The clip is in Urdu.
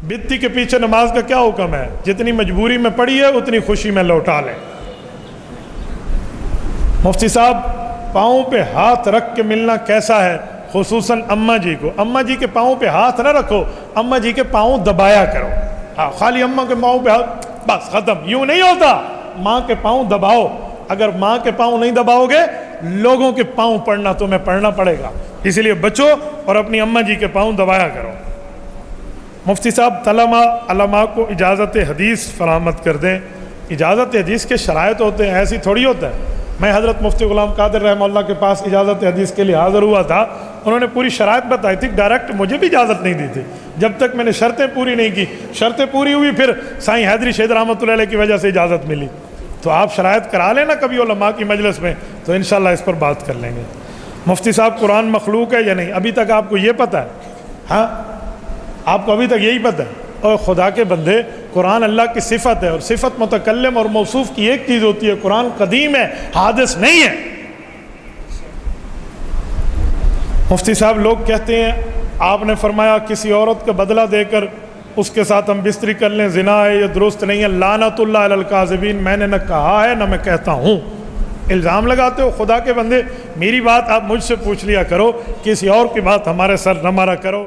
بتی کے پیچھے نماز کا کیا حکم ہے؟ جتنی مجبوری میں پڑھی ہے اتنی خوشی میں لوٹا لیں۔ مفتی صاحب پاؤں پہ ہاتھ رکھ کے ملنا کیسا ہے؟ خصوصاً اماں جی کو، اماں جی کے پاؤں پہ ہاتھ نہ رکھو، اماں جی کے پاؤں دبایا کرو۔ ہاں خالی اماں کے پاؤں پہ ہاتھ، بس ختم، یوں نہیں ہوتا، ماں کے پاؤں دباؤ۔ اگر ماں کے پاؤں نہیں دباؤ گے لوگوں کے پاؤں پڑنا تمہیں پڑنا پڑے گا، اسی لیے بچو اور اپنی اماں جی کے پاؤں دبایا کرو۔ مفتی صاحب علماء کو اجازت حدیث فراہمت کر دیں۔ اجازت حدیث کے شرائط ہوتے ہیں، ایسی تھوڑی ہوتا ہے۔ میں حضرت مفتی غلام قادر رحمہ اللہ کے پاس اجازت حدیث کے لیے حاضر ہوا تھا، انہوں نے پوری شرائط بتائی تھی، ڈائریکٹ مجھے بھی اجازت نہیں دی تھی جب تک میں نے شرطیں پوری نہیں کی۔ شرطیں پوری ہوئی پھر سائیں حیدری شہید رحمۃ اللہ علیہ کی وجہ سے اجازت ملی۔ تو آپ شرائط کرا لینا کبھی علماء کی مجلس میں، تو انشاءاللہ اس پر بات کر لیں گے۔ مفتی صاحب قرآن مخلوق ہے یا نہیں؟ ابھی تک آپ کو یہ پتہ ہے؟ ہاں آپ کو ابھی تک یہی پتہ ہے؟ اور خدا کے بندے، قرآن اللہ کی صفت ہے، اور صفت متکلم اور موصوف کی ایک چیز ہوتی ہے۔ قرآن قدیم ہے، حادث نہیں ہے۔ مفتی صاحب لوگ کہتے ہیں آپ نے فرمایا کسی عورت کا بدلہ دے کر اس کے ساتھ ہم بستری کر لیں زنا ہے، یہ درست نہیں ہے، لعنت اللہ علی الکاذبین۔ میں نے نہ کہا ہے نہ میں کہتا ہوں۔ الزام لگاتے ہو، خدا کے بندے میری بات آپ مجھ سے پوچھ لیا کرو، کسی اور کی بات ہمارے سر نہ مارا کرو۔